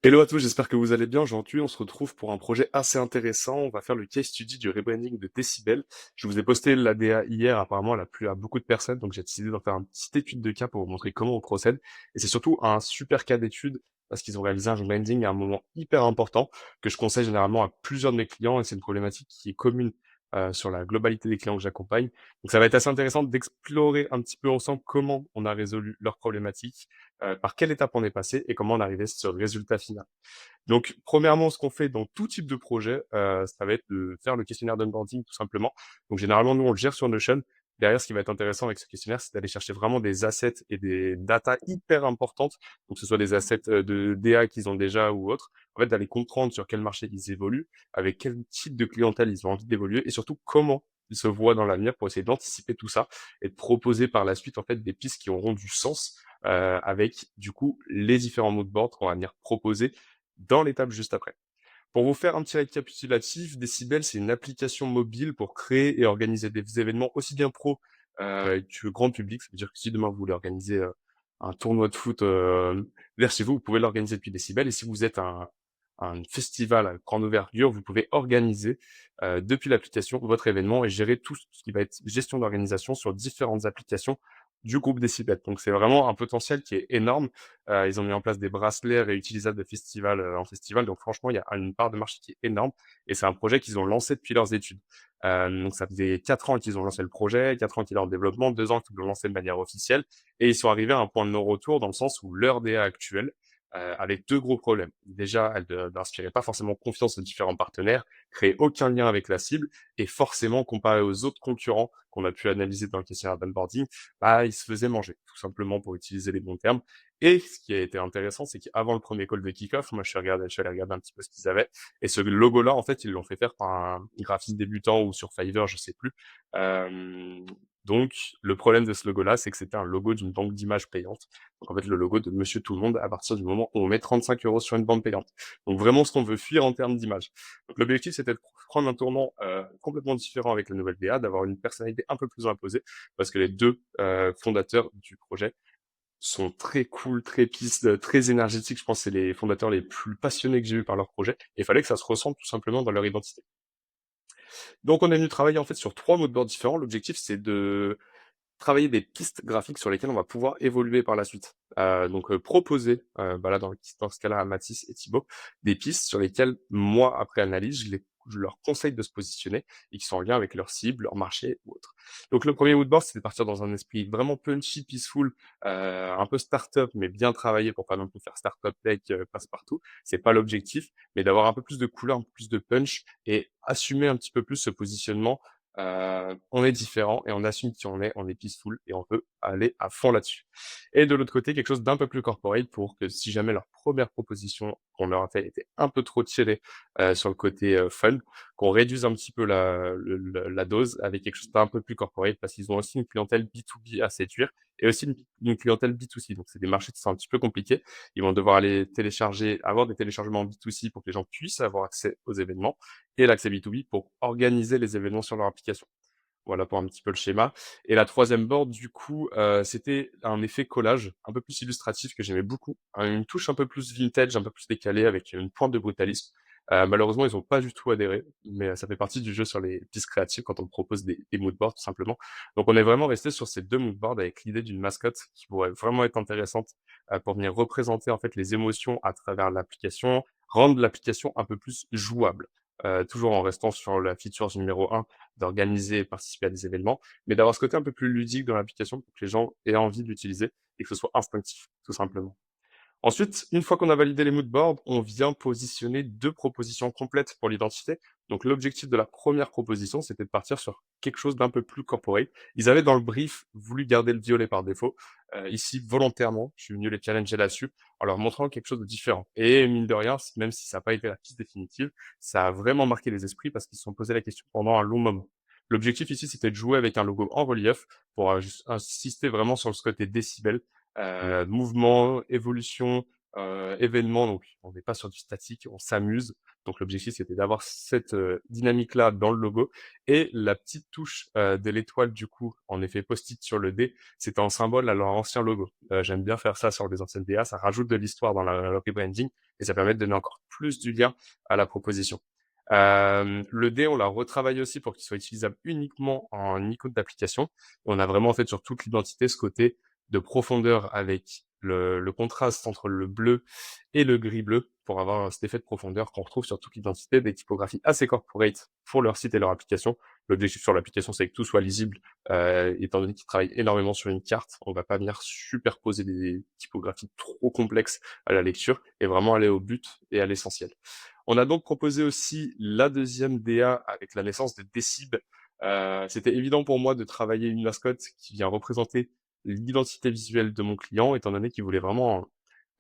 Hello à tous, j'espère que vous allez bien. Aujourd'hui, on se retrouve pour un projet assez intéressant. On va faire le case study du rebranding de Decibel. Je vous ai posté l'ADA hier, apparemment elle a plu à beaucoup de personnes, donc j'ai décidé d'en faire une petite étude de cas pour vous montrer comment on procède. Et c'est surtout un super cas d'étude parce qu'ils ont réalisé un rebranding à un moment hyper important que je conseille généralement à plusieurs de mes clients et c'est une problématique qui est commune sur la globalité des clients que j'accompagne. Donc ça va être assez intéressant d'explorer un petit peu ensemble comment on a résolu leurs problématiques, par quelle étape on est passé et comment on est arrivé sur le résultat final. Donc, premièrement, ce qu'on fait dans tout type de projet, ça va être de faire le questionnaire d'onboarding tout simplement. Donc, généralement, nous, on le gère sur Notion. Derrière, ce qui va être intéressant avec ce questionnaire, c'est d'aller chercher vraiment des assets et des datas hyper importantes. Donc, que ce soit des assets de DA qu'ils ont déjà ou autres. En fait, d'aller comprendre sur quel marché ils évoluent, avec quel type de clientèle ils ont envie d'évoluer et surtout comment ils se voient dans l'avenir pour essayer d'anticiper tout ça et de proposer par la suite, en fait, des pistes qui auront du sens avec, du coup, les différents mood boards qu'on va venir proposer dans l'étape juste après. Pour vous faire un petit récapitulatif, Decibel, c'est une application mobile pour créer et organiser des événements aussi bien pro que grand public. Ça veut dire que si demain vous voulez organiser un tournoi de foot vers chez vous, vous pouvez l'organiser depuis Decibel. Et si vous êtes un festival à grande envergure, vous pouvez organiser depuis l'application votre événement et gérer tout ce qui va être gestion d'organisation sur différentes applications du groupe Decibel. Donc c'est vraiment un potentiel qui est énorme. Ils ont mis en place des bracelets réutilisables de festival en festival. Donc franchement, il y a une part de marché qui est énorme. Et c'est un projet qu'ils ont lancé depuis leurs études. Donc ça faisait 4 ans qu'ils ont lancé le projet, 4 ans qu'ils ont en développement, 2 ans qu'ils l'ont lancé de manière officielle. Et ils sont arrivés à un point de non-retour dans le sens où leur DA actuelle avait deux gros problèmes. Déjà, elle n'inspirait pas forcément confiance aux différents partenaires, créait aucun lien avec la cible, et forcément, comparé aux autres concurrents qu'on a pu analyser dans le questionnaire d'onboarding, bah, ils se faisaient manger, tout simplement pour utiliser les bons termes. Et ce qui a été intéressant, c'est qu'avant le premier call de kick-off, moi, je suis allé regarder un petit peu ce qu'ils avaient. Et ce logo-là, en fait, ils l'ont fait faire par un graphiste débutant ou sur Fiverr, je sais plus. Euh, donc, le problème de ce logo-là, c'est que c'était un logo d'une banque d'images payante. Donc, en fait, le logo de Monsieur Tout le Monde à partir du moment où on met 35 euros sur une bande payante. Donc, vraiment, ce qu'on veut fuir en termes d'image. Donc, l'objectif, c'était de prendre un tournant complètement différent avec la nouvelle DA, d'avoir une personnalité un peu plus imposée, parce que les deux fondateurs du projet sont très cool, très pistes, très énergétiques. Je pense que c'est les fondateurs les plus passionnés que j'ai eu par leur projet. Et il fallait que ça se ressente tout simplement dans leur identité. Donc on est venu travailler en fait sur trois moodboards différents. L'objectif c'est de travailler des pistes graphiques sur lesquelles on va pouvoir évoluer par la suite. Donc proposer, bah là dans ce cas-là à Mathis et Thibaut, des pistes sur lesquelles moi après analyse je leur conseille de se positionner et qui sont en lien avec leur cible, leur marché ou autre. Donc le premier moodboard c'était de partir dans un esprit vraiment punchy, peaceful, un peu start-up mais bien travaillé pour pas non plus faire start-up tech passe-partout. C'est pas l'objectif, mais d'avoir un peu plus de couleur, un peu plus de punch et assumer un petit peu plus ce positionnement. On est différent et on assume qui on est peaceful et on peut aller à fond là-dessus. Et de l'autre côté, quelque chose d'un peu plus corporate pour que si jamais leur première proposition qu'on leur a fait était un peu trop tirée sur le côté fun, qu'on réduise un petit peu la dose avec quelque chose d'un peu plus corporate parce qu'ils ont aussi une clientèle B2B à séduire et aussi une clientèle B2C. Donc c'est des marchés qui sont un petit peu compliqués. Ils vont devoir aller télécharger, avoir des téléchargements B2C pour que les gens puissent avoir accès aux événements et l'accès B2B pour organiser les événements sur leur application. Voilà pour un petit peu le schéma. Et la troisième board, du coup, c'était un effet collage un peu plus illustratif que j'aimais beaucoup. Une touche un peu plus vintage, un peu plus décalée avec une pointe de brutalisme. Malheureusement, ils ont pas du tout adhéré, mais ça fait partie du jeu sur les pistes créatives quand on propose des moodboards tout simplement. Donc on est vraiment resté sur ces deux moodboards avec l'idée d'une mascotte qui pourrait vraiment être intéressante pour venir représenter en fait les émotions à travers l'application, rendre l'application un peu plus jouable. Toujours en restant sur la feature numéro un d'organiser et participer à des événements, mais d'avoir ce côté un peu plus ludique dans l'application pour que les gens aient envie de l'utiliser et que ce soit instinctif, tout simplement. Ensuite, une fois qu'on a validé les mood boards, on vient positionner deux propositions complètes pour l'identité. Donc l'objectif de la première proposition, c'était de partir sur quelque chose d'un peu plus corporate. Ils avaient dans le brief voulu garder le violet par défaut. Ici, volontairement, je suis venu les challenger là-dessus en leur montrant quelque chose de différent. Et mine de rien, même si ça n'a pas été la piste définitive, ça a vraiment marqué les esprits parce qu'ils se sont posé la question pendant un long moment. L'objectif ici, c'était de jouer avec un logo en relief pour insister vraiment sur ce côté décibel, mouvement, évolution, événement, donc on n'est pas sur du statique, on s'amuse. Donc l'objectif, c'était d'avoir cette, dynamique-là dans le logo et la petite touche, de l'étoile, du coup, en effet post-it sur le dé, c'était en symbole à leur ancien logo. J'aime bien faire ça sur les anciennes DA, ça rajoute de l'histoire dans le rebranding et ça permet de donner encore plus du lien à la proposition. Le dé, on l'a retravaillé aussi pour qu'il soit utilisable uniquement en icône d'application. On a vraiment, en fait, sur toute l'identité, ce côté de profondeur avec le contraste entre le bleu et le gris-bleu pour avoir cet effet de profondeur qu'on retrouve sur toute l'identité, des typographies assez corporate pour leur site et leur application. L'objectif sur l'application, c'est que tout soit lisible, étant donné qu'ils travaillent énormément sur une carte, on va pas venir superposer des typographies trop complexes à la lecture et vraiment aller au but et à l'essentiel. On a donc proposé aussi la deuxième DA avec la naissance de Decib. C'était évident pour moi de travailler une mascotte qui vient représenter l'identité visuelle de mon client, étant donné qu'il voulait vraiment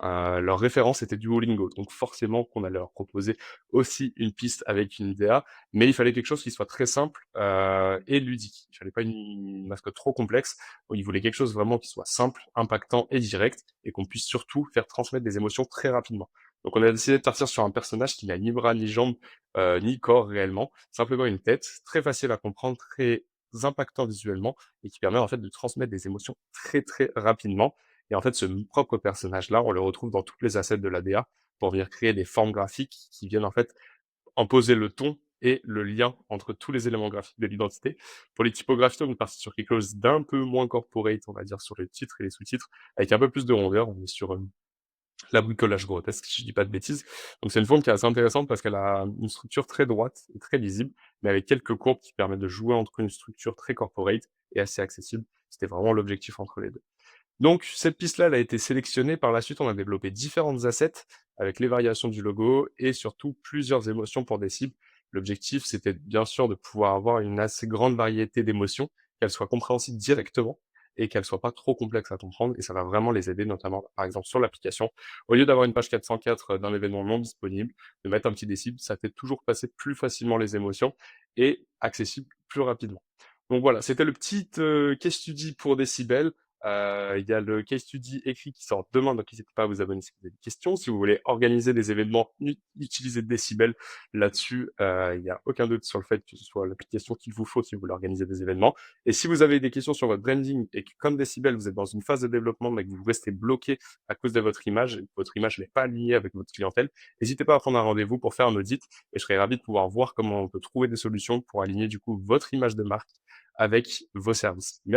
leur référence était Duolingo. Donc forcément qu'on allait leur proposer aussi une piste avec une DA, mais il fallait quelque chose qui soit très simple et ludique. Il fallait pas une mascotte trop complexe. Il voulait quelque chose vraiment qui soit simple, impactant et direct, et qu'on puisse surtout faire transmettre des émotions très rapidement. Donc on a décidé de partir sur un personnage qui n'a ni bras, ni jambes, ni corps réellement, simplement une tête, très facile à comprendre, très impactant visuellement, et qui permet en fait de transmettre des émotions très très rapidement. Et en fait, ce propre personnage-là, on le retrouve dans toutes les assets de l'ADA pour venir créer des formes graphiques qui viennent en fait en poser le ton et le lien entre tous les éléments graphiques de l'identité. Pour les typographies, on est parti sur quelque chose d'un peu moins corporate, on va dire, sur les titres et les sous-titres, avec un peu plus de rondeur. On est sur la bricolage grotesque, si je dis pas de bêtises. Donc c'est une forme qui est assez intéressante parce qu'elle a une structure très droite et très lisible, mais avec quelques courbes qui permettent de jouer entre une structure très corporate et assez accessible. C'était vraiment l'objectif entre les deux. Donc cette piste-là, elle a été sélectionnée. Par la suite, on a développé différentes assets avec les variations du logo et surtout plusieurs émotions pour des cibles. L'objectif, c'était bien sûr de pouvoir avoir une assez grande variété d'émotions, qu'elles soient compréhensibles directement et qu'elles soient pas trop complexes à comprendre. Et ça va vraiment les aider, notamment, par exemple, sur l'application. Au lieu d'avoir une page 404 d'un événement non disponible, de mettre un petit décible, ça fait toujours passer plus facilement les émotions et accessible plus rapidement. Donc voilà, c'était le petit case study pour Decibel. Il y a le case study écrit qui sort demain, donc n'hésitez pas à vous abonner si vous avez des questions. Si vous voulez organiser des événements, utilisez Decibel là-dessus. Il n'y a aucun doute sur le fait que ce soit l'application qu'il vous faut si vous voulez organiser des événements. Et si vous avez des questions sur votre branding et que, comme Decibel, vous êtes dans une phase de développement mais que vous restez bloqué à cause de votre image, et que votre image n'est pas alignée avec votre clientèle, n'hésitez pas à prendre un rendez-vous pour faire un audit et je serais ravi de pouvoir voir comment on peut trouver des solutions pour aligner du coup votre image de marque avec vos services. Merci.